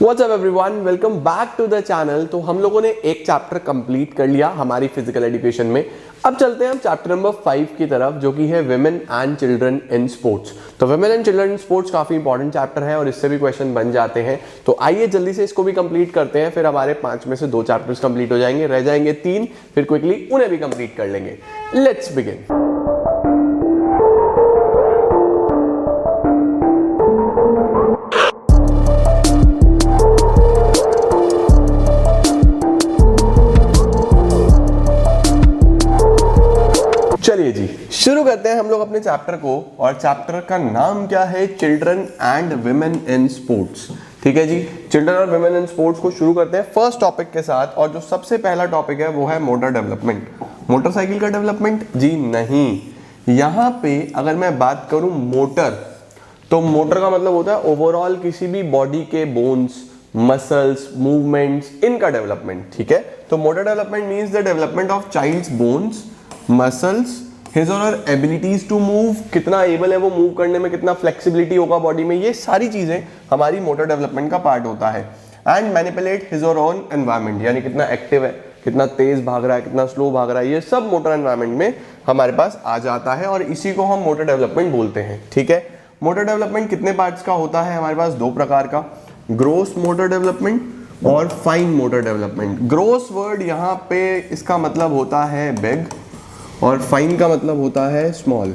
What's up everyone, welcome back to the channel. तो हम लोगों ने एक चैप्टर कंप्लीट कर लिया हमारी फिजिकल एजुकेशन में। अब चलते हैं हम चैप्टर नंबर 5 की तरफ, जो कि है women and children in sports. तो women and children in sports काफी इंपॉर्टेंट चैप्टर है और इससे भी क्वेश्चन बन जाते हैं। तो आइए जल्दी से इसको भी कंप्लीट करते हैं, फिर हमारे 5 में से 2 चैप्टर्स कंप्लीट हो जाएंगे, रह जाएंगे 3, फिर क्विकली उन्हें भी कंप्लीट कर लेंगे। Let's begin. चलिए जी, शुरू करते हैं हम लोग अपने चैप्टर को। और चैप्टर का नाम क्या है? Children and women in sports. ठीक है जी, चिल्ड्रन और विमेन इन स्पोर्ट्स को शुरू करते हैं फर्स्ट टॉपिक के साथ। और जो सबसे पहला टॉपिक है वो है मोटर डेवलपमेंट। मोटरसाइकिल का डेवलपमेंट? जी नहीं। यहां पे अगर मैं बात करूं मोटर, तो मोटर का मतलब होता है ओवरऑल किसी भी बॉडी के बोन्स, मसल्स, मूवमेंट्स, इनका डेवलपमेंट। ठीक है, तो motor development means the development of child's bones, muscles, his और हर एबिलिटीज टू मूव, कितना एबल है वो मूव करने में, कितना फ्लेक्सिबिलिटी होगा बॉडी में, ये सारी चीजें हमारी मोटर डेवलपमेंट का पार्ट होता है। एंड मैनिपुलेट हिज और ओन एनवायरमेंट, यानी कितना एक्टिव है, कितना तेज भाग रहा है, कितना स्लो भाग रहा है, ये सब मोटर एनवायरमेंट में हमारे पास आ जाता है और इसी को हम मोटर डेवलपमेंट बोलते हैं। ठीक है, मोटर डेवलपमेंट कितने पार्ट्स का होता है? हमारे पास 2 प्रकार का, ग्रोस मोटर डेवलपमेंट और fine motor development. Gross word यहाँ पे इसका मतलब होता है बिग और फाइन का मतलब होता है स्मॉल।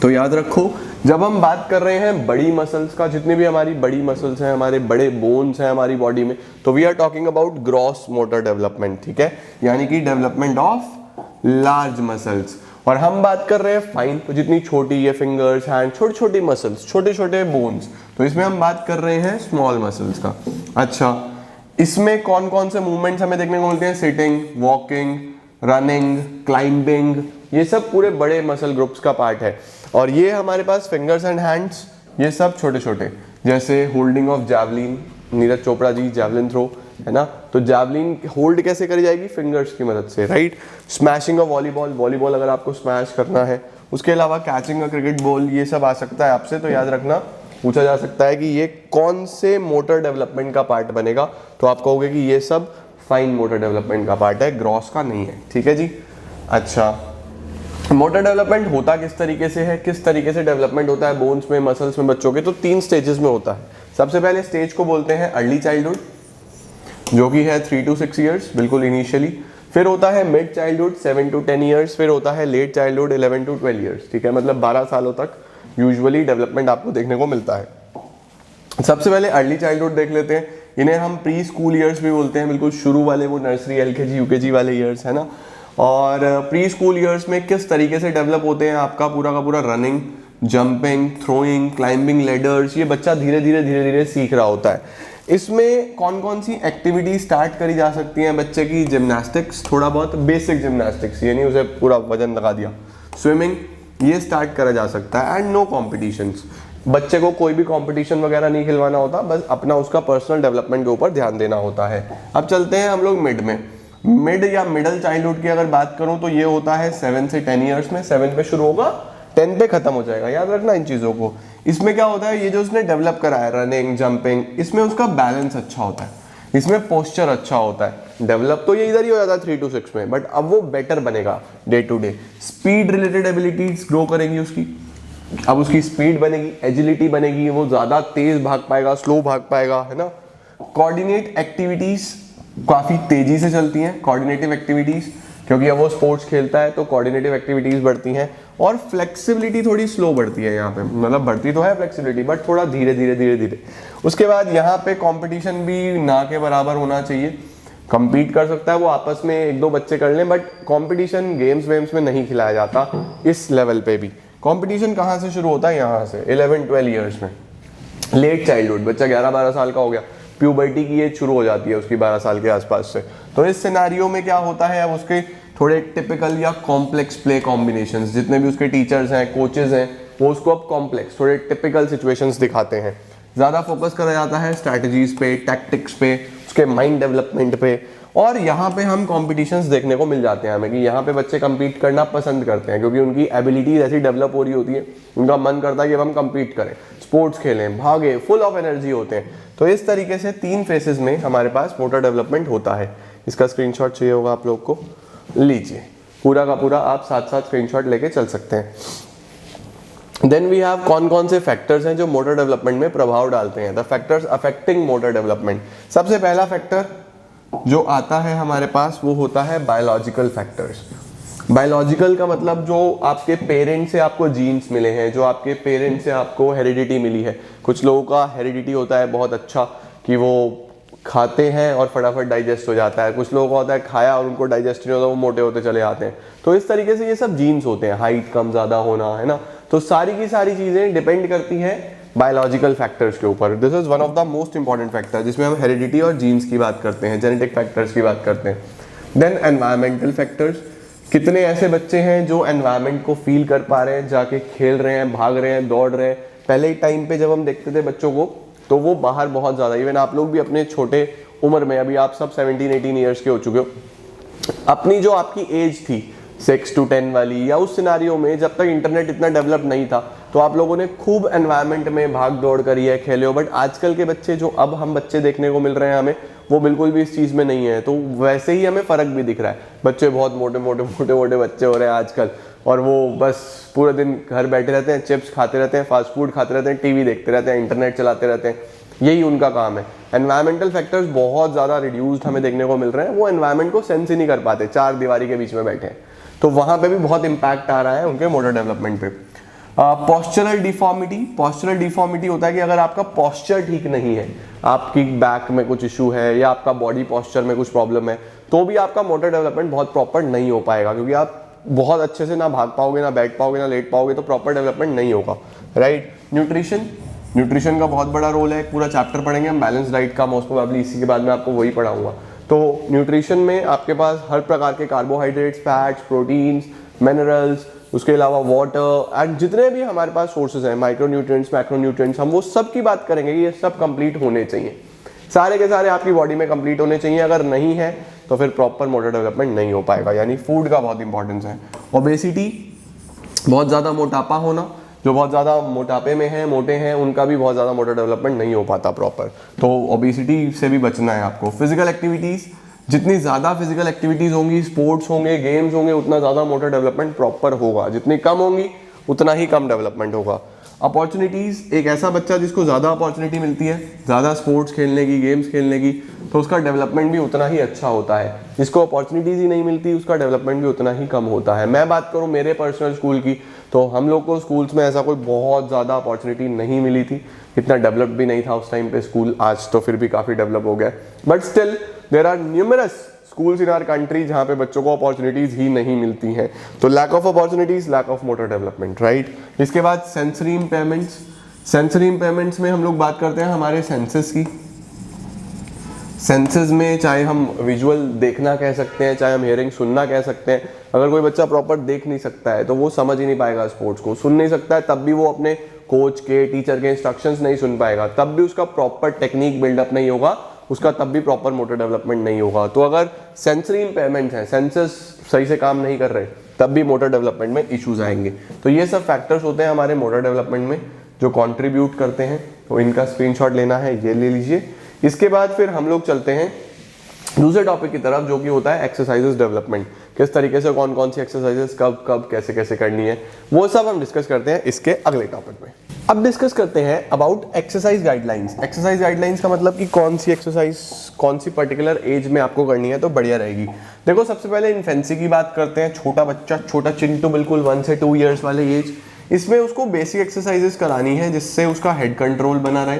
तो याद रखो, जब हम बात कर रहे हैं बड़ी मसल्स का, जितनी भी हमारी बड़ी मसल्स हैं, हमारे बड़े बोन्स हैं हमारी बॉडी में, तो we are talking about gross motor development. ठीक है, यानी कि डेवलपमेंट ऑफ लार्ज मसल्स। और हम बात कर रहे हैं फाइन, तो जितनी छोटी ये फिंगर्स, हैंड, छोटी छोटी मसल्स, छोटे छोटे बोन्स, तो इसमें हम बात कर रहे हैं स्मॉल मसल्स का। अच्छा, इसमें कौन कौन से मूवमेंट्स हमें देखने को मिलते हैं? सिटिंग, वॉकिंग, रनिंग, क्लाइंबिंग, ये सब पूरे बड़े मसल ग्रुप्स का पार्ट है। और ये हमारे पास फिंगर्स एंड हैंड्स, ये सब छोटे छोटे, जैसे holding of javelin, Neeraj Chopra ji javelin throw, है ना, तो जैवलिन होल्ड कैसे करी जाएगी? फिंगर्स की मदद से, right. Smashing of volleyball, volleyball अगर आपको स्मैश करना है। उसके अलावा कैचिंग अ क्रिकेट बॉल, ये सब आ सकता है आपसे, तो याद रखना, पूछा जा सकता है कि ये कौन से मोटर डेवलपमेंट का पार्ट बनेगा, तो आप कहोगे कि ये सब फाइन मोटर डेवलपमेंट का पार्ट है, ग्रॉस का नहीं है। ठीक है जी। अच्छा, मोटर डेवलपमेंट होता किस तरीके से है, किस तरीके से डेवलपमेंट होता है बोन्स में, मसल्स में बच्चों के? तो 3 स्टेजेस में होता है। सबसे पहले स्टेज को बोलते हैं अर्ली चाइल्डहुड, जो कि है 3 to 6 ईयर्स, बिल्कुल इनिशियली। फिर होता है मिड चाइल्डहुड 7 to 10 ईयर्स। फिर होता है लेट चाइल्डहुड 11 to 12 ईयर्स। ठीक है, मतलब 12 सालों तक यूजुअली डेवलपमेंट आपको देखने को मिलता है। सबसे पहले अर्ली चाइल्डहुड देख लेते हैं। इन्हें हम प्री स्कूल ईयर्स भी बोलते हैं, बिल्कुल शुरू वाले, वो नर्सरी, एलकेजी, यूकेजी वाले ईयर्स, है ना। और प्री स्कूल ईयर्स में किस तरीके से डेवलप होते हैं? आपका पूरा का पूरा running, jumping, throwing, climbing ladders, ये बच्चा धीरे धीरे धीरे धीरे सीख रहा होता है। इसमें कौन कौन सी एक्टिविटी स्टार्ट करी जा सकती हैं बच्चे की? जिम्नास्टिक्स, थोड़ा बहुत बेसिक जिम्नास्टिक्स, यानी उसे पूरा वजन लगा दिया। स्विमिंग, ये स्टार्ट करा जा सकता है। एंड नो कॉम्पिटिशन्स, बच्चे को कोई भी कंपटीशन वगैरह नहीं खिलवाना होता, बस अपना उसका पर्सनल डेवलपमेंट के ऊपर ध्यान देना होता है। अब चलते हैं हम लोग मिड में। मिड या मिडल चाइल्डहुड की अगर बात करूं तो ये होता है 7 से 10 ईयर्स में। 7 पे शुरू होगा, 10 पे खत्म हो जाएगा, याद रखना इन चीज़ों को। इसमें क्या होता है, ये जो उसने डेवलप करा है रनिंग, जंपिंग, इसमें उसका बैलेंस अच्छा होता है, इसमें पोस्चर अच्छा होता है। डेवलप तो ये इधर ही हो जाता है 3 to 6 में, बट अब वो बेटर बनेगा day to day. Speed related abilities grow करेंगी उसकी, अब उसकी स्पीड बनेगी, एजिलिटी बनेगी, वो ज्यादा तेज भाग पाएगा, स्लो भाग पाएगा, है ना। कोऑर्डिनेट एक्टिविटीज काफी तेजी से चलती हैं, कोऑर्डिनेटिव एक्टिविटीज, क्योंकि अब वो स्पोर्ट्स खेलता है तो कोऑर्डिनेटिव एक्टिविटीज बढ़ती हैं। और फ्लेक्सिबिलिटी थोड़ी स्लो बढ़ती है यहाँ पे, मतलब बढ़ती तो है फ्लेक्सिबिलिटी, बट थोड़ा धीरे धीरे धीरे धीरे। उसके बाद यहाँ पे कंपटीशन भी ना के बराबर होना चाहिए। compete कर सकता है वो, आपस में 1-2 बच्चे कर लें, बट कंपटीशन गेम्स वेम्स में नहीं खिलाया जाता इस लेवल पे भी। कंपटीशन कहाँ से शुरू होता है? यहाँ से 11-12 ईयर्स में। लेट चाइल्डहुड, बच्चा 11-12 साल का हो गया, प्यूबर्टी की एज शुरू हो जाती है उसकी 12 साल के आसपास से। तो इस सिनारियो में क्या होता है, अब उसके थोड़े टिपिकल या कॉम्प्लेक्स प्ले कॉम्बिनेशंस, जितने भी उसके टीचर्स हैं, कोचेज हैं, वो उसको अब कॉम्प्लेक्स, थोड़े टिपिकल सिचुएशंस दिखाते हैं। ज़्यादा फोकस करा जाता है स्ट्रैटेजीज पे, टैक्टिक्स पे, उसके माइंड डेवलपमेंट पे। और यहाँ पे हम कॉम्पिटिशन्स देखने को मिल जाते हैं हमें कि यहाँ पे बच्चे कम्पीट करना पसंद करते हैं, क्योंकि उनकी एबिलिटीज ऐसी डेवलप हो रही होती है, उनका मन करता है कि अब हम कम्पीट करें, स्पोर्ट्स खेलें, भागे, फुल ऑफ एनर्जी होते हैं। तो इस तरीके से 3 फेसेस में हमारे पास मोटर डेवलपमेंट होता है। इसका स्क्रीनशॉट चाहिए होगा आप लोग को, लीजिए, पूरा का पूरा आप साथ साथ स्क्रीनशॉट लेके चल सकते हैं। देन वी हैव कौन कौन से फैक्टर्स हैं जो मोटर डेवलपमेंट में प्रभाव डालते हैं, the factors affecting motor development. सबसे पहला फैक्टर जो आता है हमारे पास वो होता है बायोलॉजिकल फैक्टर्स। बायोलॉजिकल का मतलब जो आपके पेरेंट्स से आपको जीन्स मिले हैं, जो आपके पेरेंट्स से आपको हेरिडिटी मिली है। कुछ लोगों का हेरिडिटी होता है बहुत अच्छा कि वो खाते हैं और फटाफट डाइजेस्ट हो जाता है, कुछ लोगों का होता है खाया और उनको डाइजेस्ट नहीं होता, वो मोटे होते चले जाते हैं। तो इस तरीके से ये सब जीन्स होते हैं, हाइट कम ज़्यादा होना, है ना। तो सारी की सारी चीज़ें डिपेंड करती हैं बायोलॉजिकल फैक्टर्स के ऊपर। This is one of the most important factor जिसमें हम हेरिडिटी और जीन्स की बात करते हैं, जेनेटिक फैक्टर्स की बात करते हैं। देन एनवायरमेंटल फैक्टर्स, कितने ऐसे बच्चे हैं जो एनवायरनमेंट को फील कर पा रहे हैं, जाके खेल रहे हैं, भाग रहे हैं, दौड़ रहे हैं। पहले टाइम पे जब हम देखते थे बच्चों को तो वो बाहर बहुत ज़्यादा, इवन आप लोग भी अपने छोटे उम्र में, अभी आप सब 17-18 ईयर्स के हो चुके हो, अपनी जो आपकी एज थी 6 to 10 वाली, या उस सिनारियो में जब तक इंटरनेट इतना डेवलप नहीं था तो आप लोगों ने खूब एनवायरनमेंट में भाग दौड़ करी है, खेले हो। बट आजकल के बच्चे जो अब हम बच्चे देखने को मिल रहे हैं हमें, वो बिल्कुल भी इस चीज़ में नहीं है। तो वैसे ही हमें फ़र्क भी दिख रहा है, बच्चे बहुत मोटे मोटे मोटे मोटे बच्चे हो रहे हैं आजकल, और वो बस पूरे दिन घर बैठे रहते हैं, चिप्स खाते रहते हैं, फास्ट फूड खाते रहते हैं, टीवी देखते रहते हैं, इंटरनेट चलाते रहते हैं, यही उनका काम है। एनवायरमेंटल फैक्टर्स बहुत ज़्यादा रिड्यूस्ड हमें देखने को मिल रहे हैं, वो एनवायरमेंट को सेंस ही नहीं कर पाते, 4 दीवारी के बीच में बैठे हैं। तो वहाँ पे भी बहुत इम्पैक्ट आ रहा है उनके मोटर डेवलपमेंट पे। पॉस्चरल डिफॉर्मिटी, पॉस्चरल डिफॉर्मिटी होता है कि अगर आपका पॉस्चर ठीक नहीं है, आपकी बैक में कुछ इशू है या आपका बॉडी पॉस्चर में कुछ प्रॉब्लम है, तो भी आपका मोटर डेवलपमेंट बहुत प्रॉपर नहीं हो पाएगा, क्योंकि आप बहुत अच्छे से ना भाग पाओगे, ना बैठ पाओगे, ना लेट पाओगे, तो प्रॉपर डेवलपमेंट नहीं होगा, राइट। न्यूट्रिशन, न्यूट्रिशन का बहुत बड़ा रोल है, पूरा चैप्टर पढ़ेंगे हम बैलेंस डाइट का, मोस्ट प्रोबेबली इसी के बाद में आपको वही पढ़ाऊंगा। तो न्यूट्रिशन में आपके पास हर प्रकार के कार्बोहाइड्रेट्स, फैट्स, प्रोटीन्स, मिनरल्स, उसके अलावा वाटर एंड जितने भी हमारे पास सोर्सेज हैं, माइक्रोन्यूट्रिएंट्स, मैक्रोन्यूट्रिएंट्स, हम वो सब की बात करेंगे। ये सब कंप्लीट होने चाहिए, सारे के सारे आपकी बॉडी में कंप्लीट होने चाहिए। अगर नहीं है तो फिर प्रॉपर मोटर डेवलपमेंट नहीं हो पाएगा, यानी फूड का बहुत इंपॉर्टेंस है। ओबेसिटी, बहुत ज़्यादा मोटापा होना, जो बहुत ज़्यादा मोटापे में हैं, मोटे हैं, उनका भी बहुत ज़्यादा मोटर डेवलपमेंट नहीं हो पाता प्रॉपर, तो ओबेसिटी से भी बचना है आपको। फिजिकल एक्टिविटीज़, जितनी ज़्यादा फिजिकल एक्टिविटीज़ होंगी, स्पोर्ट्स होंगे, गेम्स होंगे, उतना ज़्यादा मोटर डेवलपमेंट प्रॉपर होगा, जितनी कम होंगी उतना ही कम डेवलपमेंट होगा। अपॉर्चुनिटीज़, एक ऐसा बच्चा जिसको ज़्यादा अपॉर्चुनिटी मिलती है ज़्यादा स्पोर्ट्स खेलने की, गेम्स खेलने की, तो उसका डेवलपमेंट भी उतना ही अच्छा होता है। जिसको अपॉर्चुनिटीज़ ही नहीं मिलती उसका डेवलपमेंट भी उतना ही कम होता है। मैं बात करूँ मेरे पर्सनल स्कूल की, तो हम लोग को स्कूल्स में ऐसा कोई बहुत ज़्यादा अपॉर्चुनिटी नहीं मिली थी, इतना डेवलप भी नहीं था उस टाइम पे स्कूल, आज तो फिर भी काफ़ी डेवलप हो गया, but still there are numerous schools in our country जहाँ पे बच्चों को अपॉर्चुनिटीज़ ही नहीं मिलती हैं। तो lack of opportunities, lack of motor development, right. इसके बाद सेंसरी इम्पेयरमेंट्स, सेंसरी इम्पेयरमेंट्स में हम लोग बात करते हैं हमारे सेंसेस की। सेंसेस में चाहे हम विजुअल देखना कह सकते हैं, चाहे हम हियरिंग सुनना कह सकते हैं। अगर कोई बच्चा प्रॉपर देख नहीं सकता है तो वो समझ ही नहीं पाएगा स्पोर्ट्स को, सुन नहीं सकता है तब भी वो अपने कोच के, टीचर के इंस्ट्रक्शंस नहीं सुन पाएगा, तब भी उसका प्रॉपर टेक्निक बिल्डअप नहीं होगा, उसका तब भी प्रॉपर मोटर डेवलपमेंट नहीं होगा। तो अगर सेंसरी इम्पेयरमेंट है, सेंसेस सही से काम नहीं कर रहे, तब भी मोटर डेवलपमेंट में इश्यूज आएंगे। तो ये सब फैक्टर्स होते हैं हमारे मोटर डेवलपमेंट में जो कंट्रीब्यूट करते हैं, तो इनका स्क्रीनशॉट लेना है, ये ले लीजिए। इसके बाद फिर हम लोग चलते हैं दूसरे टॉपिक की तरफ, जो कि होता है एक्सरसाइजेस डेवलपमेंट। किस तरीके से कौन कौन सी एक्सरसाइजेस कब कब कैसे कैसे करनी है, वो सब हम डिस्कस करते हैं इसके अगले टॉपिक में। अब डिस्कस करते हैं about exercise guidelines. Exercise guidelines का मतलब कि कौन सी एक्सरसाइज कौन सी पर्टिकुलर एज में आपको करनी है तो बढ़िया रहेगी। देखो, सबसे पहले इन्फेंसी की बात करते हैं। छोटा बच्चा, छोटा चिंटू, बिल्कुल 1 से 2 ईयर्स वाले एज, इसमें उसको बेसिक एक्सरसाइजेस करानी है जिससे उसका हेड कंट्रोल बना रहे,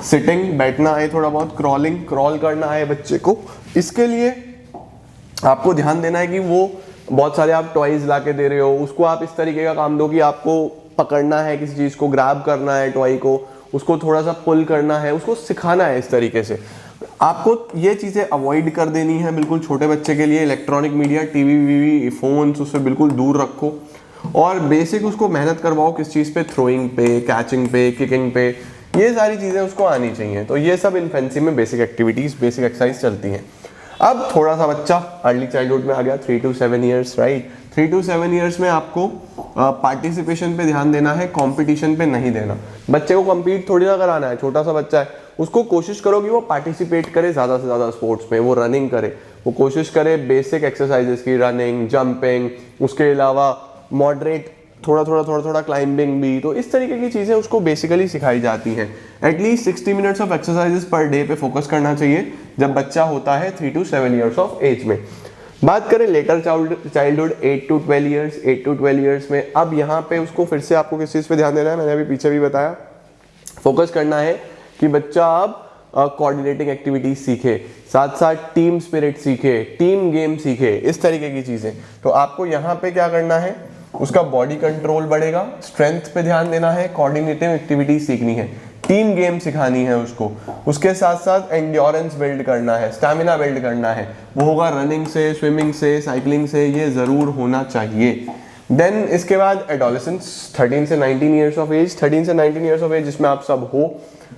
सिटिंग, बैठना आए, थोड़ा बहुत क्रॉलिंग, क्रॉल करना आए बच्चे को। इसके लिए आपको ध्यान देना है कि वो बहुत सारे आप टॉयज ला के दे रहे हो, उसको आप इस तरीके का काम दो कि आपको पकड़ना है किसी चीज़ को, ग्रैब करना है टॉय को, उसको थोड़ा सा पुल करना है, उसको सिखाना है इस तरीके से। आपको ये चीज़ें अवॉइड कर देनी है बिल्कुल छोटे बच्चे के लिए। इलेक्ट्रॉनिक मीडिया, टीवी वीवी, फोन्स, उससे बिल्कुल दूर रखो और बेसिक उसको मेहनत करवाओ किस चीज़ पे, थ्रोइंग पे, कैचिंग पे, किकिंग पे, ये सारी चीज़ें उसको आनी चाहिए। तो ये सब इन्फेंसी में बेसिक एक्टिविटीज़, बेसिक एक्सरसाइज चलती हैं। अब थोड़ा सा बच्चा अर्ली चाइल्डहुड में आ गया, 3 to 7 years, right. 3 to 7 years में आपको पार्टिसिपेशन पे ध्यान देना है, कंपटीशन पे नहीं देना। बच्चे को कम्पीट थोड़ी ना कराना है, छोटा सा बच्चा है, उसको कोशिश करो कि वो पार्टिसिपेट करे ज़्यादा से ज़्यादा स्पोर्ट्स में, वो रनिंग करे, वो कोशिश करे बेसिक एक्सरसाइजेस की, रनिंग, जंपिंग, उसके अलावा मॉडरेट थोड़ा क्लाइंबिंग भी। तो इस तरीके की चीज़ें उसको बेसिकली सिखाई जाती हैं। At least 60 minutes of exercises per day पे फोकस करना चाहिए जब बच्चा होता है 3 to 7 ईयर्स ऑफ एज में। बात करें letter childhood 8 to 12 years, 8 to 12 years में, अब यहाँ पे उसको फिर से आपको किस चीज़ पे ध्यान देना है, मैंने अभी पीछे भी बताया, फोकस करना है कि बच्चा अब कोऑर्डिनेटिंग एक्टिविटीज सीखे, साथ साथ टीम स्पिरिट सीखे, टीम गेम सीखे, इस तरीके की चीज़ें। तो आपको यहाँ पे क्या करना है, उसका बॉडी कंट्रोल बढ़ेगा, स्ट्रेंथ पे ध्यान देना है, कोऑर्डिनेटिव एक्टिविटीज सीखनी है, टीम गेम सिखानी है उसको, उसके साथ साथ एंड्योरेंस बिल्ड करना है, स्टैमिना बिल्ड करना है, वो होगा रनिंग से, स्विमिंग से, साइकिलिंग से, ये ज़रूर होना चाहिए। देन इसके बाद एडोलेसेंस 13 से 19 ईयर्स ऑफ एज, 13 से 19 ईयर्स ऑफ एज जिसमें आप सब हो।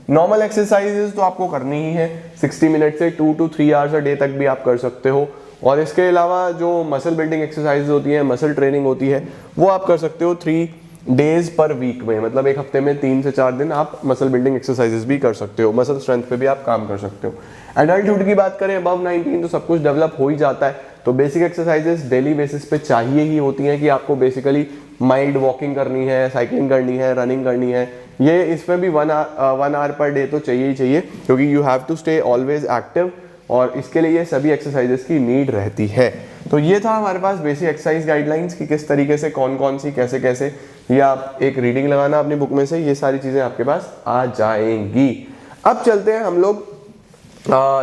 नॉर्मल एक्सरसाइजेज तो आपको करनी ही है, 60 मिनट से 2 to 3 आवर्स अ डे तक भी आप कर सकते हो। और इसके अलावा जो मसल बिल्डिंग एक्सरसाइज होती है, मसल ट्रेनिंग होती है, वो आप कर सकते हो 3 डेज पर वीक में, मतलब एक हफ्ते में 3 से 4 दिन आप मसल बिल्डिंग एक्सरसाइजेस भी कर सकते हो, मसल स्ट्रेंथ पे भी आप काम कर सकते हो। एडल्टहुड की बात करें, अबव 19 तो सब कुछ डेवलप हो ही जाता है, तो बेसिक एक्सरसाइजेस डेली बेसिस पे चाहिए ही होती हैं कि आपको बेसिकली माइल्ड वॉकिंग करनी है, साइकिलिंग करनी है, रनिंग करनी है, ये इसमें भी 1 आवर पर डे तो चाहिए ही चाहिए, क्योंकि you have to stay always active, और इसके लिए ये सभी एक्सरसाइजेस की नीड रहती है। तो ये था हमारे पास बेसिक एक्सरसाइज गाइडलाइंस कि किस तरीके से कौन कौन सी कैसे कैसे, ये आप एक रीडिंग लगाना अपनी बुक में से, ये सारी चीज़ें आपके पास आ जाएंगी। अब चलते हैं हम लोग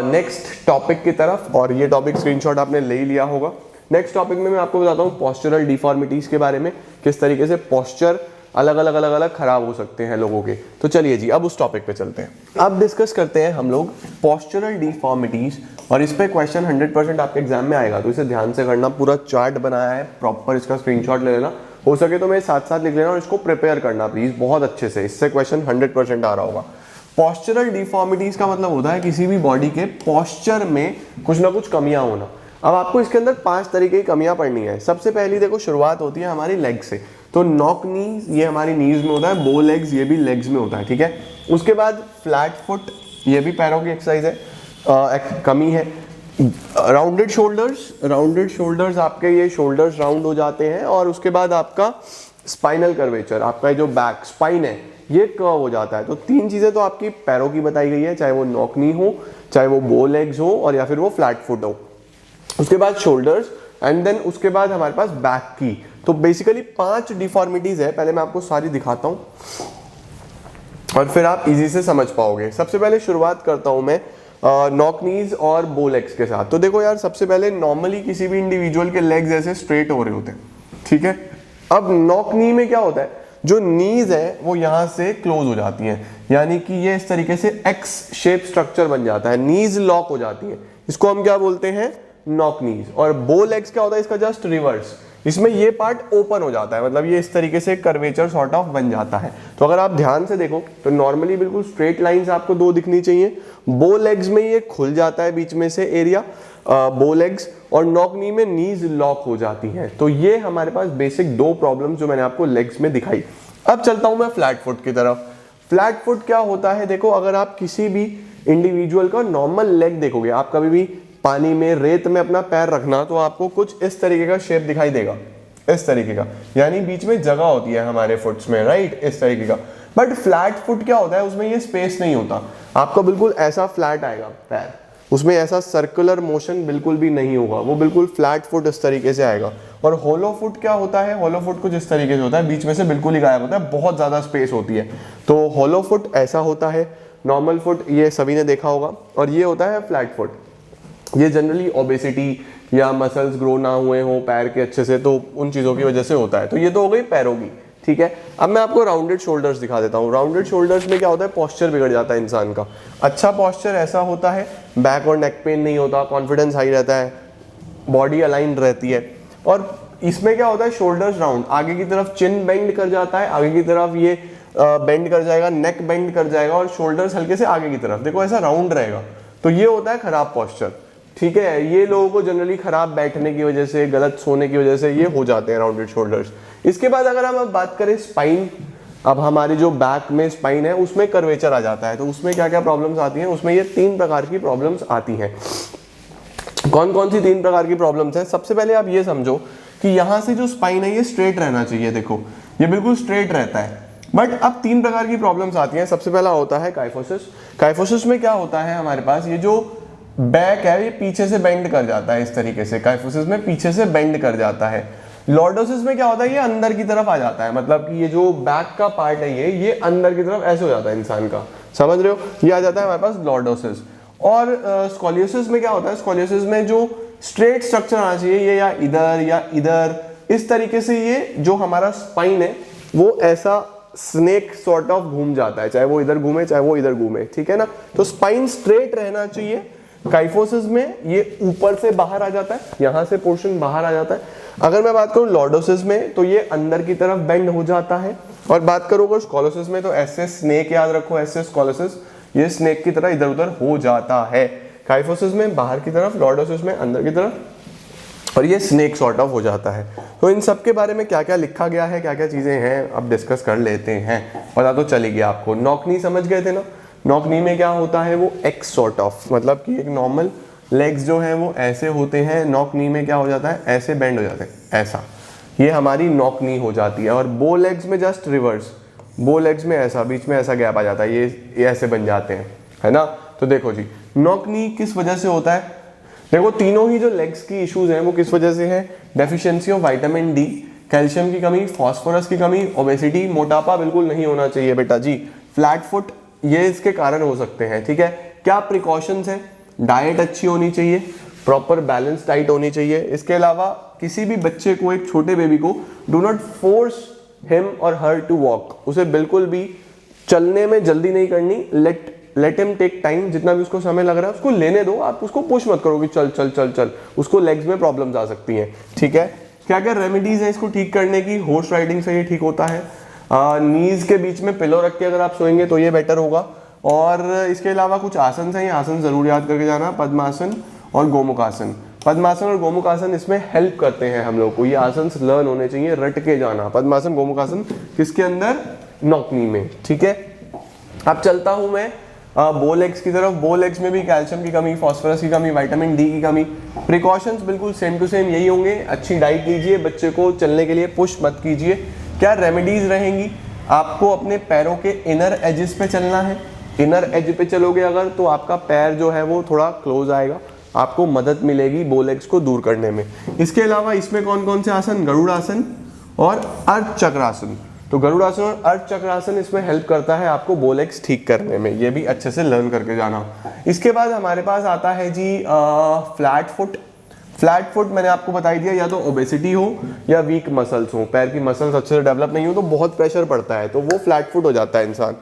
नेक्स्ट टॉपिक की तरफ, और ये टॉपिक स्क्रीनशॉट आपने ले ही लिया होगा। नेक्स्ट टॉपिक में मैं आपको बताता हूँ पॉस्चरल डिफॉर्मिटीज़ के बारे में, किस तरीके से पॉस्चर अलग अलग खराब हो सकते हैं लोगों के। तो चलिए जी, अब उस टॉपिक पे चलते हैं। अब डिस्कस करते हैं हम लोग पॉस्चरल डिफॉर्मिटीज, और इस पे क्वेश्चन 100% आपके एग्जाम में आएगा, तो इसे ध्यान से करना। पूरा चार्ट बनाया है प्रॉपर, इसका स्क्रीनशॉट ले लेना, हो सके तो मेरे साथ साथ लिख लेना और इसको प्रिपेयर करना प्लीज बहुत अच्छे से, इससे क्वेश्चन 100% आ रहा होगा। पॉस्चरल डिफॉर्मिटीज का मतलब होता है किसी भी बॉडी के पॉस्चर में कुछ ना कुछ कमियां होना। अब आपको इसके अंदर 5 तरीके की कमियां पढ़नी है। सबसे पहली देखो, शुरुआत होती है हमारी लेग से, तो नॉक नीज, ये हमारी नीज में होता है, बो लेग्स, ये भी लेग्स में होता है, ठीक है। उसके बाद फ्लैट फुट, ये भी पैरों की एक्सरसाइज है, एक कमी है। राउंडेड शोल्डर्स, आपके ये शोल्डर्स राउंड हो जाते हैं, और उसके बाद आपका स्पाइनल कर्वेचर, आपका जो बैक स्पाइन है ये कर्व हो जाता है। तो 3 चीजें तो आपकी पैरों की बताई गई है, चाहे वो नॉक नी हो, चाहे वो बो लेग्स हो, और या फिर वो फ्लैट फुट हो। उसके बाद शोल्डर्स, एंड देन उसके बाद हमारे पास बैक की। तो बेसिकली 5 डिफॉर्मिटीज है, पहले मैं आपको सारी दिखाता हूं और फिर आप इजी से समझ पाओगे। सबसे पहले शुरुआत करता हूं मैं नॉक नीज और बो लेग्स के साथ। तो देखो यार, सबसे पहले नॉर्मली किसी भी इंडिविजुअल के लेग्स ऐसे स्ट्रेट हो रहे होते हैं, ठीक है। अब नॉक नी में क्या होता है, जो नीज है वो यहां से क्लोज हो जाती हैं, यानी कि ये इस तरीके से एक्स शेप स्ट्रक्चर बन जाता है, नीज लॉक हो जाती है, इसको हम क्या बोलते हैं, नॉक नीज। और बो लेग्स क्या होता है, इसका जस्ट रिवर्स, इसमें ये पार्ट ओपन हो जाता है, मतलब ये इस तरीके से कर्वेचर सॉर्ट ऑफ बन जाता है। तो अगर आप ध्यान से देखो तो नॉर्मली बिल्कुल स्ट्रेट लाइंस आपको 2 दिखनी चाहिए। बो लेग्स में ये खुल जाता है बीच में से एरिया, बो लेग्स, और नॉक नी में नीज लॉक हो जाती हैं। तो ये हमारे पास बेसिक 2 प्रॉब्लम्स जो मैंने आपको लेग्स में दिखाई। अब चलता हूं मैं फ्लैट फुट की तरफ। फ्लैट फुट क्या होता है, देखो अगर आप किसी भी इंडिविजुअल का नॉर्मल लेग देखोगे, आप कभी भी पानी में, रेत में अपना पैर रखना, तो आपको कुछ इस तरीके का शेप दिखाई देगा, इस तरीके का, यानी बीच में जगह होती है हमारे फुट्स में, राइट, इस तरीके का। बट फ्लैट फुट क्या होता है, उसमें ये स्पेस नहीं होता, आपका बिल्कुल ऐसा फ्लैट आएगा पैर, उसमें ऐसा सर्कुलर मोशन बिल्कुल भी नहीं होगा, वो बिल्कुल फ्लैट फुट इस तरीके से आएगा। और होलो फुट क्या होता है, होलो फुट कुछ इस तरीके से होता है, बीच में से बिल्कुल ही गायब होता है, बहुत ज़्यादा स्पेस होती है। तो होलो फुट ऐसा होता है। नॉर्मल फुट ये सभी ने देखा होगा, और ये होता है फ्लैट फुट। ये जनरली ओबेसिटी या मसल्स ग्रो ना हुए हो पैर के अच्छे से, तो उन चीज़ों की वजह से होता है। तो ये तो हो गई पैरों की, ठीक है। अब मैं आपको राउंडेड शोल्डर्स दिखा देता हूँ। राउंडेड शोल्डर्स में क्या होता है, पॉस्चर बिगड़ जाता है इंसान का। अच्छा पॉस्चर ऐसा होता है, बैक और नेक पेन नहीं होता, कॉन्फिडेंस हाई रहता है, बॉडी अलाइन रहती है। और इसमें क्या होता है, शोल्डर्स राउंड, आगे की तरफ चिन बेंड कर जाता है, आगे की तरफ ये बेंड कर जाएगा, नेक बेंड कर जाएगा, और शोल्डर्स हल्के से आगे की तरफ, देखो ऐसा राउंड रहेगा। तो ये होता है खराब पॉस्चर, ठीक है। ये लोगों को जनरली खराब बैठने की वजह से, गलत सोने की वजह से ये हो जाते हैं राउंडेड शोल्डर्स। इसके बाद अगर हम अब बात करें स्पाइन, अब हमारी जो बैक में स्पाइन है उसमें कर्वेचर आ जाता है, तो उसमें क्या क्या प्रॉब्लम्स आती हैं, उसमें ये 3 प्रकार की प्रॉब्लम्स आती हैं। कौन कौन सी 3 प्रकार की प्रॉब्लम्स हैं? सबसे पहले आप ये समझो कि यहाँ से जो स्पाइन है ये स्ट्रेट रहना चाहिए, देखो ये बिल्कुल स्ट्रेट रहता है, बट अब 3 प्रकार की प्रॉब्लम्स आती हैं। सबसे पहला होता है काइफोसिस। काइफोसिस में क्या होता है, हमारे पास ये जो बैक है ये पीछे से बेंड कर जाता है, इस तरीके से काइफोसिस में पीछे से बेंड कर जाता है। लॉर्डोसिस में क्या होता है, ये अंदर की तरफ आ जाता है, मतलब कि ये जो बैक का पार्ट है ये अंदर की तरफ ऐसे हो जाता है इंसान का, समझ रहे हो, ये आ जाता है हमारे पास लॉर्डोसिस। और स्कोलियोसिस में क्या होता है, स्कोलियोसिस में जो स्ट्रेट स्ट्रक्चर आना चाहिए ये या इधर इस तरीके से ये जो हमारा स्पाइन है वो ऐसा स्नेक सॉर्ट ऑफ घूम जाता है, चाहे वो इधर घूमे चाहे वो इधर घूमे, ठीक है ना। तो स्पाइन स्ट्रेट रहना चाहिए। काइफोसिस में ये ऊपर से बाहर आ जाता है, यहां से पोर्शन बाहर आ जाता है। अगर मैं बात करूं लॉर्डोसिस में तो ये अंदर की तरफ बेंड हो जाता है। और बात करूं अगर स्कोलोसिस में तो ऐसे स्नेक, याद रखो ऐसे स्कोलोसिस, ये स्नेक की तरह इधर उधर हो जाता है। काइफोसिस में बाहर की तरफ, लॉर्डोसिस में अंदर की तरफ, और ये स्नेक सॉर्ट ऑफ हो जाता है। तो इन सब के बारे में क्या क्या लिखा गया है, क्या क्या चीजें हैं, अब डिस्कस कर लेते हैं। पता तो चली गया आपको। नॉक नी समझ गए थे ना, नॉक नी में क्या होता है, वो एक्स सॉर्ट ऑफ, मतलब कि एक नॉर्मल लेग्स जो है वो ऐसे होते हैं, नॉक नी में क्या हो जाता है, ऐसे बेंड हो जाते हैं, ऐसा, ये हमारी नॉक नी हो जाती है। और बो लेग्स में जस्ट रिवर्स, बो लेग्स में ऐसा बीच में ऐसा गैप आ जाता है, ये ऐसे बन जाते हैं, है ना। तो देखो जी, नॉक नी किस वजह से होता है, देखो तीनों ही जो लेग्स की इश्यूज हैं वो किस वजह से है, deficiency of vitamin D, calcium की कमी, फास्फोरस की कमी, ओबेसिटी, मोटापा बिल्कुल नहीं होना चाहिए बेटा जी, फ्लैट फुट, ये इसके कारण हो सकते हैं, ठीक है। क्या प्रिकॉशंस है, डाइट अच्छी होनी चाहिए, प्रॉपर बैलेंस डाइट होनी चाहिए। इसके अलावा किसी भी बच्चे को, एक छोटे बेबी को, डू नॉट फोर्स हिम और हर टू वॉक, उसे बिल्कुल भी चलने में जल्दी नहीं करनी, लेट हिम टेक टाइम, जितना भी उसको समय लग रहा है उसको लेने दो, आप उसको पुश मत करो कि चल चल चल चल, उसको लेग्स में प्रॉब्लम्स आ सकती हैं, ठीक है। क्या क्या रेमेडीज है इसको ठीक करने की, हॉर्स राइडिंग से ये ठीक होता है, नीज के बीच में पिलो रख के अगर आप सोएंगे तो ये बेटर होगा। और इसके अलावा कुछ आसन हैं, ये आसन जरूर याद करके जाना, पद्मासन और गोमुखासन। पद्मासन और गोमुखासन इसमें हेल्प करते हैं हम लोग को, ये आसन लर्न होने चाहिए, रट के जाना, पद्मासन गोमुखासन किसके अंदर, नॉक नी में, ठीक है। अब चलता हूं मैं बो लेग्स की तरफ। बो लेग्स में भी कैल्शियम की कमी, फास्फोरस की कमी, विटामिन डी की कमी। प्रिकॉशंस बिल्कुल सेम टू सेम यही होंगे, अच्छी डाइट लीजिए, बच्चे को चलने के लिए पुश मत कीजिए। क्या रेमेडीज रहेंगी, आपको अपने पैरों के इनर एजेस पे चलना है, इनर एज पे चलोगे अगर तो आपका पैर जो है वो थोड़ा क्लोज आएगा, आपको मदद मिलेगी बो लेग्स को दूर करने में। इसके अलावा इसमें कौन कौन से आसन, गरुड़ासन और अर्ध चक्रासन। तो गरुड़ासन और अर्ध चक्रासन इसमें हेल्प करता है आपको बो लेग्स ठीक करने में, ये भी अच्छे से लर्न करके जाना। इसके बाद हमारे पास आता है जी फ्लैट फुट। फ्लैट फुट मैंने आपको बता दिया, या तो ओबेसिटी हो या वीक मसल्स हो, पैर की मसल्स अच्छे से डेवलप नहीं हो तो बहुत प्रेशर पड़ता है, तो वो फ्लैट फुट हो जाता है इंसान।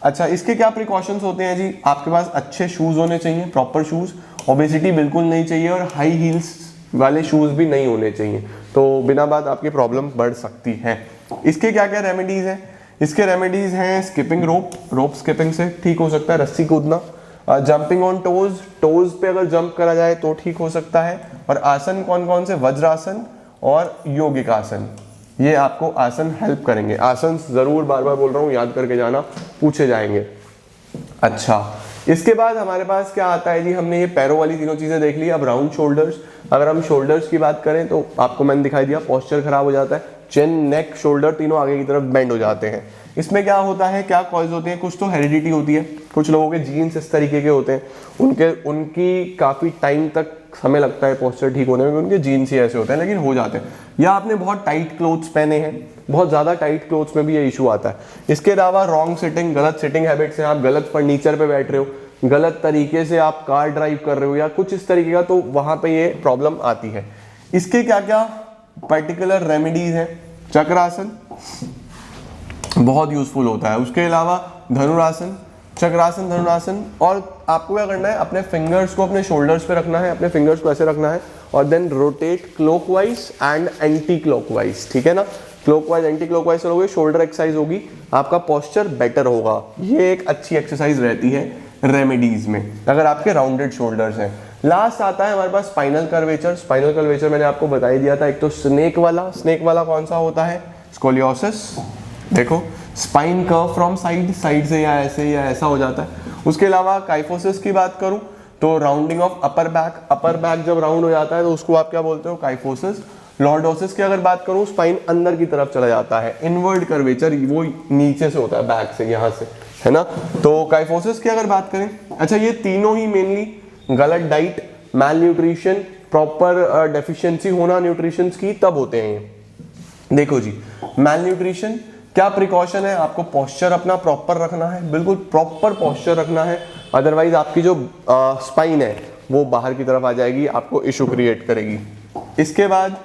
अच्छा, इसके क्या प्रिकॉशंस होते हैं जी, आपके पास अच्छे शूज होने चाहिए, प्रॉपर शूज, ओबेसिटी बिल्कुल नहीं चाहिए और हाई हील्स वाले शूज भी नहीं होने चाहिए, तो बिना बात आपकी प्रॉब्लम बढ़ सकती है। इसके क्या क्या रेमेडीज हैं, इसके रेमेडीज हैं स्किपिंग रोप, रोप स्किपिंग से ठीक हो सकता है, रस्सी कूदना, जंपिंग ऑन टोज, टोज पे अगर जंप करा जाए तो ठीक हो सकता है। और आसन कौन कौन से, वज्रासन और योगिक आसन, ये आपको आसन हेल्प करेंगे। आसन जरूर बार बार बोल रहा हूँ, याद करके जाना, पूछे जाएंगे। अच्छा, इसके बाद हमारे पास क्या आता है जी, हमने ये पैरों वाली तीनों चीजें देख ली। अब राउंड शोल्डर्स, अगर हम शोल्डर्स की बात करें तो आपको मैंने दिखाई दिया, पोस्चर खराब हो जाता है, चिन, नेक, शोल्डर तीनों आगे की तरफ बेंड हो जाते हैं। इसमें क्या होता है, क्या कॉज होते हैं, कुछ तो हेरिडिटी होती है, कुछ लोगों के जीन्स इस तरीके के होते हैं, उनकी काफी टाइम तक समय लगता है पोस्चर ठीक होने में, उनके जीन्स ही ऐसे होते हैं, लेकिन हो जाते हैं। या आपने बहुत टाइट क्लोथ्स पहने हैं, बहुत ज़्यादा टाइट क्लोथ्स में भी ये इशू आता है। इसके अलावा रॉन्ग सिटिंग, गलत सिटिंग हैबिट्स हैं, आप गलत फर्नीचर पे बैठ रहे हो, गलत तरीके से आप कार ड्राइव कर रहे हो या कुछ इस तरीके का, तो वहाँ पे ये प्रॉब्लम आती है। इसके क्या क्या पर्टिकुलर रेमेडीज हैं, चक्रासन बहुत यूजफुल होता है, उसके अलावा धनुरासन, चक्रासन, धनुरासन। और आपको क्या करना है, अपने फिंगर्स को अपने शोल्डर्स पे रखना है, अपने फिंगर्स को ऐसे रखना है और then rotate clockwise and anti clockwise, ठीक है ना। क्लॉकवाइज एंटी क्लॉकवाइज करोगे, शोल्डर एक्सरसाइज होगी, आपका पोस्चर बेटर होगा। ये एक अच्छी एक्सरसाइज रहती है रेमेडीज में, अगर आपके राउंडेड शोल्डर्स हैं। लास्ट आता है हमारे पास स्पाइनल कर्वेचर। स्पाइनल कर्वेचर मैंने आपको बता ही दिया था, एक तो स्नेक वाला कौन सा होता है, स्कोलियोसिस। देखो spine curve from side, side से या ऐसा हो जाता है। उसके अलावा काइफोसिस की बात करूं तो राउंडिंग ऑफ अपर बैक जब राउंड हो जाता है तो उसको आप क्या बोलते हो, काइफोसिस। लॉर्डोसिस की अगर बात करूं, स्पाइन अंदर की तरफ चला जाता है, इनवर्ड कर्वेचर वो नीचे से होता है, बैक से, यहाँ से, है ना। तो काइफोसिस की अगर बात करें, अच्छा ये तीनों ही मेनली गलत डाइट, मैल न्यूट्रिशन, प्रॉपर डेफिशिएंसी होना न्यूट्रिशन की, तब होते हैं। देखो जी, मैल न्यूट्रिशन क्या प्रिकॉशन है, आपको पोस्चर अपना प्रॉपर रखना है, बिल्कुल प्रॉपर पोस्चर रखना है, अदरवाइज आपकी जो स्पाइन है वो बाहर की तरफ आ जाएगी, आपको इशू क्रिएट करेगी। इसके बाद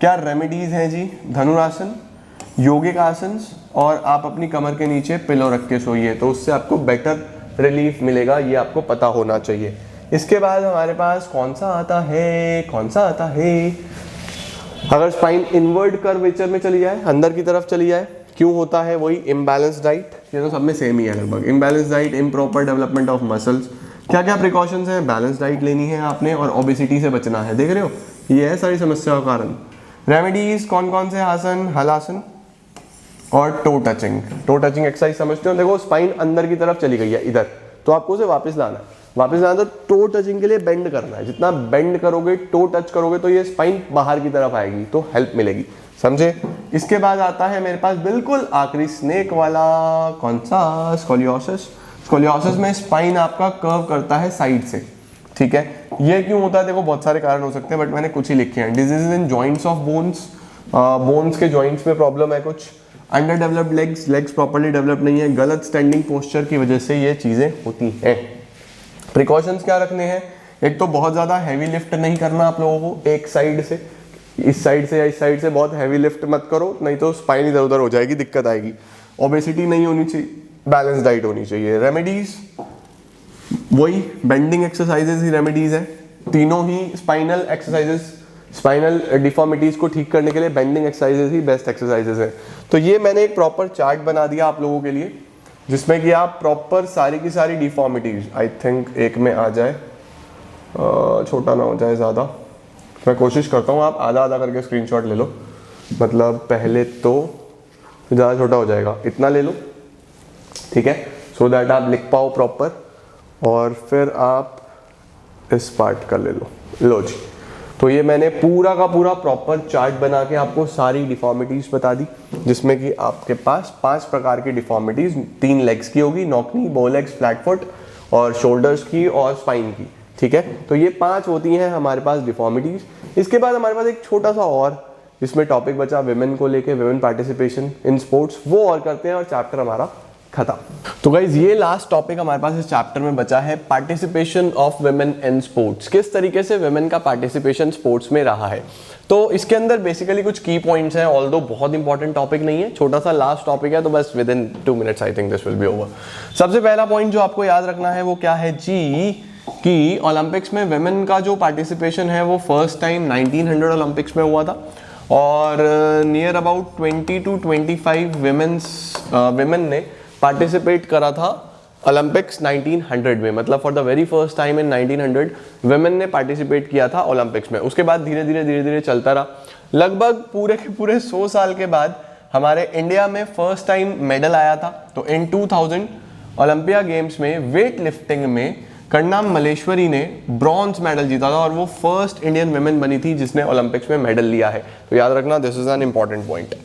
क्या रेमेडीज हैं जी, धनुरासन, योगिक आसन, और आप अपनी कमर के नीचे पिलो रख के सोइए, तो उससे आपको बेटर रिलीफ मिलेगा, ये आपको पता होना चाहिए। इसके बाद हमारे पास कौन सा आता है, अगर स्पाइन इनवर्ड कर्वेचर में चली जाए, अंदर की तरफ चली जाए, क्यों होता है, वही इम्बैलेंस डाइट, ये तो सब में सेम ही है लगभग, imbalance diet, improper development of muscles. क्या क्या प्रिकॉशंस हैं, बैलेंस डाइट लेनी है आपने और ओबेसिटी से बचना है, देख रहे हो, ये है सारी समस्याओं का कारण। रेमेडीज कौन कौन से, आसन, हलासन और टो टचिंग एक्सरसाइज समझते हो। देखो स्पाइन अंदर की तरफ चली गई है इधर, तो आपको उसे वापस लाना है, तो टो टचिंग के लिए बेंड करना है, जितना बेंड करोगे, टो टच करोगे, तो ये स्पाइन बाहर की तरफ आएगी, तो हेल्प मिलेगी, समझे। इसके बाद आता है मेरे पास बिल्कुल आखिरी स्नेक वाला, कौन सा, स्कोलियोसिस में स्पाइन आपका कर्व करता है साइड से, ठीक है। ये क्यों होता है, देखो बहुत सारे कारण हो सकते हैं, बट मैंने कुछ ही लिखे हैं। Disease in joints of bones के जॉइंट्स में प्रॉब्लम है कुछ, under developed legs properly develop नहीं है, गलत स्टैंडिंग पोस्चर की वजह से ये चीजें होती हैं। प्रिकॉशंस क्या रखने हैं, एक तो बहुत ज्यादा हैवी लिफ्ट नहीं करना आप लोगों को, एक साइड से, इस साइड से या इस साइड से बहुत हैवी लिफ्ट मत करो, नहीं तो स्पाइन इधर उधर हो जाएगी, दिक्कत आएगी। ओबेसिटी नहीं होनी चाहिए, बैलेंस डाइट होनी चाहिए। रेमेडीज वही बेंडिंग एक्सरसाइजेज ही रेमेडीज है, तीनों ही स्पाइनल एक्सरसाइजेज, स्पाइनल डिफॉर्मिटीज को ठीक करने के लिए बेंडिंग एक्सरसाइजेज ही बेस्ट एक्सरसाइजेज है। तो ये मैंने एक प्रॉपर चार्ट बना दिया आप लोगों के लिए, जिसमें कि आप प्रॉपर सारी की सारी डिफॉर्मिटीज, आई थिंक एक में आ जाए, छोटा ना हो जाए ज़्यादा, मैं कोशिश करता हूँ, आप आधा आधा करके स्क्रीनशॉट ले लो, मतलब पहले तो ज़्यादा छोटा हो जाएगा, इतना ले लो, ठीक है, सो दैट आप लिख पाओ प्रॉपर, और फिर आप इस पार्ट का ले लो जी। तो ये मैंने पूरा का पूरा प्रॉपर चार्ट बना के आपको सारी डिफॉर्मिटीज बता दी, जिसमें कि आपके पास 5 प्रकार की डिफॉर्मिटीज, 3 लेग्स की होगी, नॉकनी, बो लेग्स, फ्लैट फुट, और शोल्डर्स की और स्पाइन की, ठीक है। तो ये 5 होती हैं हमारे पास डिफॉर्मिटीज। इसके बाद हमारे पास एक छोटा सा और इसमें टॉपिक बचा विमेन को लेके, विमेन पार्टिसिपेशन इन स्पोर्ट्स, वो और करते हैं और चैप्टर हमारा खत्म। तो गाइज ये लास्ट टॉपिक हमारे पास इस चैप्टर में बचा है, participation of women in sports, किस तरीके से विमेन का पार्टिसिपेशन स्पोर्ट्स में रहा है। तो इसके अंदर बेसिकली कुछ की पॉइंट्स हैं, ऑल्दो बहुत इंपॉर्टेंट टॉपिक नहीं है, छोटा सा लास्ट टॉपिक है, तो बस with in 2 minutes I think this will be over. सबसे पहला पॉइंट जो आपको याद रखना है वो क्या है जी, कि ओलंपिक्स में विमेन का जो पार्टिसिपेशन है वो फर्स्ट टाइम 1900 ओलंपिक्स में हुआ था, और नियर अबाउट 20 to 25 विमेन ने पार्टिसिपेट करा था ओलंपिक्स 1900 में, मतलब for the very first time in 1900 women ने पार्टिसिपेट किया था ओलंपिक्स में। उसके बाद धीरे धीरे चलता रहा, लगभग पूरे के पूरे 100 साल के बाद हमारे इंडिया में फर्स्ट टाइम मेडल आया था। तो इन 2000 ओलंपिया गेम्स में वेट लिफ्टिंग में कर्णाम मलेश्वरी ने ब्रॉन्ज मेडल जीता था, और वो फर्स्ट इंडियन विमेन बनी थी जिसने ओलंपिक्स में मेडल लिया है। तो याद रखना, this is an important point.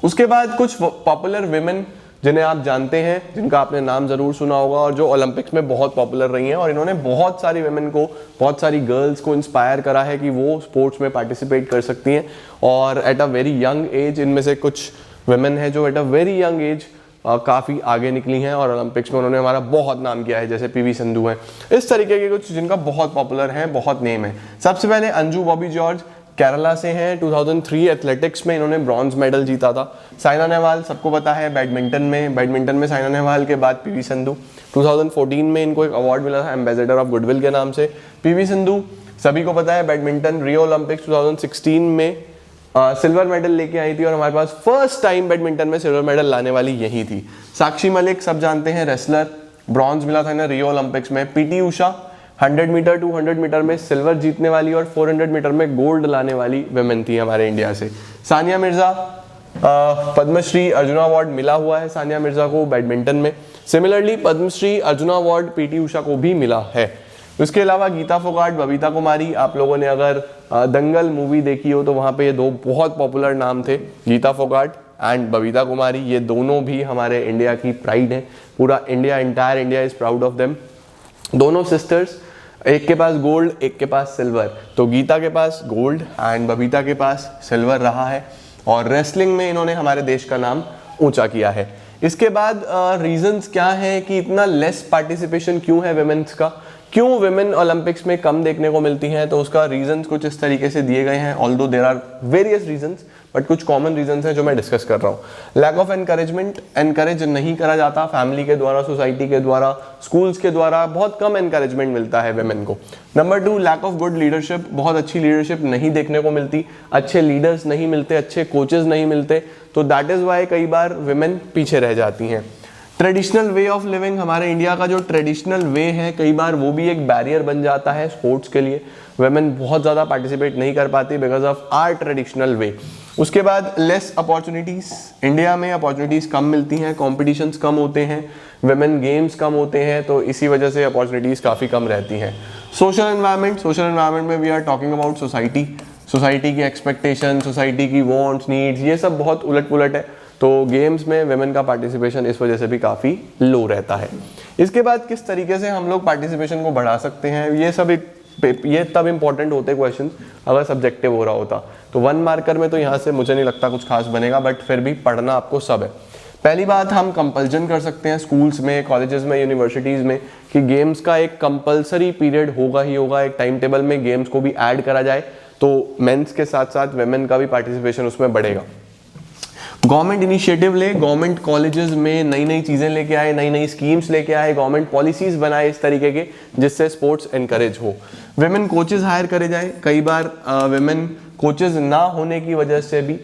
उसके बाद कुछ पॉपुलर विमेन जिन्हें आप जानते हैं, जिनका आपने नाम जरूर सुना होगा, और जो ओलंपिक्स में बहुत पॉपुलर रही हैं, और इन्होंने बहुत सारी विमेन को, बहुत सारी गर्ल्स को इंस्पायर करा है कि वो स्पोर्ट्स में पार्टिसिपेट कर सकती हैं, और at a very young age इनमें से कुछ विमेन है जो at a very young age काफ़ी आगे निकली हैं, और ओलंपिक्स में उन्होंने हमारा बहुत नाम किया है, जैसे पीवी संधू हैं, इस तरीके के कुछ जिनका बहुत पॉपुलर हैं, बहुत नेम है। सबसे पहले अंजू बॉबी जॉर्ज केरला से हैं, 2003 एथलेटिक्स में इन्होंने ब्रॉन्ज मेडल जीता था। साइना नेहवाल सबको पता है, बैडमिंटन में साइना नेहवाल के बाद पीवी संधू, 2014 में इनको एक अवार्ड मिला था एम्बेसडर ऑफ गुडविल के नाम से। पीवी संधू सभी को पता है, बैडमिंटन रियो ओलंपिक्स 2016 में सिल्वर मेडल लेके आई थी, और हमारे पास फर्स्ट टाइम बैडमिंटन में सिल्वर मेडल लाने वाली यही थी। साक्षी मलिक सब जानते हैं, रेसलर, ब्रॉन्ज मिला था ना रियो ओलंपिक्स में। पीटी उषा 100 मीटर 200 मीटर में सिल्वर जीतने वाली और 400 मीटर में गोल्ड लाने वाली विमेन थी हमारे इंडिया से। सानिया मिर्जा पद्मश्री अर्जुना अवार्ड मिला हुआ है सानिया मिर्जा को बैडमिंटन में। Similarly Padmashri Arjuna award PT Usha को भी मिला है। उसके अलावा गीता फोगाट, बबीता कुमारी, आप लोगों ने अगर दंगल मूवी देखी हो तो वहाँ पे ये दो बहुत पॉपुलर नाम थे, गीता फोगाट एंड बबीता कुमारी। ये दोनों भी हमारे इंडिया की प्राइड हैं, पूरा India, entire India is proud of them. दोनों सिस्टर्स, एक के पास गोल्ड, एक के पास सिल्वर। तो गीता के पास गोल्ड एंड बबीता के पास सिल्वर रहा है और रेसलिंग में इन्होंने हमारे देश का नाम ऊंचा किया है। इसके बाद रीजंस क्या है कि इतना लेस पार्टिसिपेशन क्यों है विमेंस का, क्यों विमेन ओलंपिक्स में कम देखने को मिलती हैं, तो उसका रीजंस कुछ इस तरीके से दिए गए हैं। Although there are various reasons but कुछ कॉमन रीजंस हैं जो मैं डिस्कस कर रहा हूँ। लैक ऑफ एनकरेजमेंट, एनकरेज नहीं करा जाता फैमिली के द्वारा, सोसाइटी के द्वारा, स्कूल्स के द्वारा, बहुत कम एनकरेजमेंट मिलता है विमेन को। Number 2, lack of good leadership, बहुत अच्छी लीडरशिप नहीं देखने को मिलती, अच्छे लीडर्स नहीं मिलते, अच्छे कोचेस नहीं मिलते, तो दैट इज वाई कई बार विमेन पीछे रह जाती हैं। ट्रेडिशनल वे ऑफ लिविंग, हमारे इंडिया का जो ट्रेडिशनल वे है कई बार वो भी एक बैरियर बन जाता है स्पोर्ट्स के लिए। वेमेन बहुत ज़्यादा पार्टिसिपेट नहीं कर पाती because of our traditional way. उसके बाद लेस अपॉर्चुनिटीज़, इंडिया में अपॉर्चुनिटीज़ कम मिलती हैं, कॉम्पिटिशन्स कम होते हैं, वेमेन गेम्स कम होते हैं, तो इसी वजह से अपॉर्चुनिटीज़ काफ़ी कम रहती हैं। सोशल एनवायरनमेंट, सोशल एनवायरनमेंट में we are talking about society, society की एक्सपेक्टेशन, सोसाइटी की वॉन्ट्स, नीड्स, ये सब बहुत उलट पुलट है, तो गेम्स में वेमेन का पार्टिसिपेशन इस वजह से भी काफ़ी लो रहता है। इसके बाद किस तरीके से हम लोग पार्टिसिपेशन को बढ़ा सकते हैं, ये तब इंपॉर्टेंट होते क्वेश्चन अगर सब्जेक्टिव हो रहा होता। तो 1 मार्कर में तो यहाँ से मुझे नहीं लगता कुछ खास बनेगा, बट फिर भी पढ़ना आपको सब है। पहली बात, हम कंपल्जन कर सकते हैं स्कूल्स में, कॉलेजेस में, यूनिवर्सिटीज़ में कि गेम्स का एक कंपलसरी पीरियड होगा ही होगा, एक टाइम टेबल में गेम्स को भी ऐड करा जाए, तो मेंस के साथ साथ वेमेन का भी पार्टिसिपेशन उसमें बढ़ेगा। गवर्नमेंट इनिशिएटिव ले, गवर्नमेंट कॉलेजेस में नई नई चीज़ें लेके आए, नई नई स्कीम्स लेके आए, गवर्नमेंट पॉलिसीज़ बनाए इस तरीके के जिससे स्पोर्ट्स एनकरेज हो। विमेन कोचेस हायर करे जाए, कई बार विमेन कोचेस ना होने की वजह से भी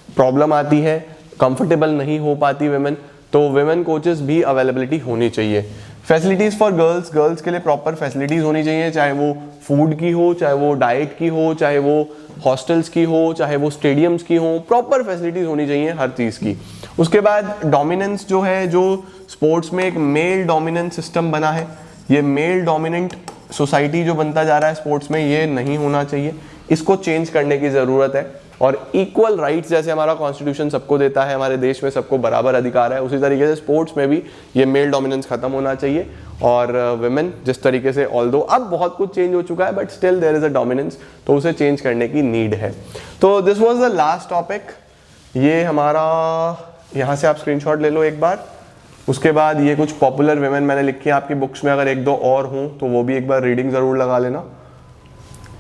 प्रॉब्लम आती है, कंफर्टेबल नहीं हो पाती विमेन, तो विमेन कोचेस भी अवेलेबिलिटी होनी चाहिए। फैसिलिटीज़ फॉर गर्ल्स, गर्ल्स के लिए प्रॉपर फैसिलिटीज़ होनी चाहिए, चाहे वो फूड की हो, चाहे वो डाइट की हो, चाहे वो हॉस्टल्स की हो, चाहे वो स्टेडियम्स की हो, प्रॉपर फैसिलिटीज़ होनी चाहिए हर चीज़ की। उसके बाद डोमिनेंस जो है, जो स्पोर्ट्स में एक मेल डोमिनेंट सिस्टम बना है, ये मेल डोमिनेंट सोसाइटी जो बनता जा रहा है स्पोर्ट्स में, ये नहीं होना चाहिए, इसको चेंज करने की ज़रूरत है। और इक्वल राइट्स जैसे हमारा कॉन्स्टिट्यूशन सबको देता है, हमारे देश में सबको बराबर अधिकार है, उसी तरीके से स्पोर्ट्स में भी ये मेल डोमिनेंस खत्म होना चाहिए। और विमेन जिस तरीके से, ऑल्दो अब बहुत कुछ चेंज हो चुका है but still there is a dominance, तो उसे चेंज करने की नीड है। तो this was the last topic. ये हमारा, यहाँ से आप स्क्रीनशॉट ले लो एक बार। उसके बाद ये कुछ पॉपुलर विमेन मैंने लिखी है आपकी बुक्स में, अगर 1-2 और हों तो वो भी एक बार रीडिंग ज़रूर लगा लेना,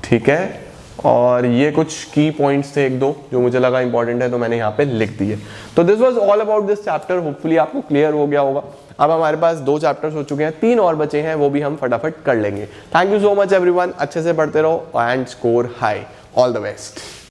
ठीक है। और ये कुछ की पॉइंट्स थे 1-2 जो मुझे लगा इंपॉर्टेंट है, तो मैंने यहाँ पे लिख दिए। तो this was all about this chapter, hopefully आपको क्लियर हो गया होगा। अब हमारे पास 2 चैप्टर्स हो चुके हैं, 3 और बचे हैं, वो भी हम फटाफट कर लेंगे। Thank you so much everyone, अच्छे से पढ़ते रहो and score high. All the best.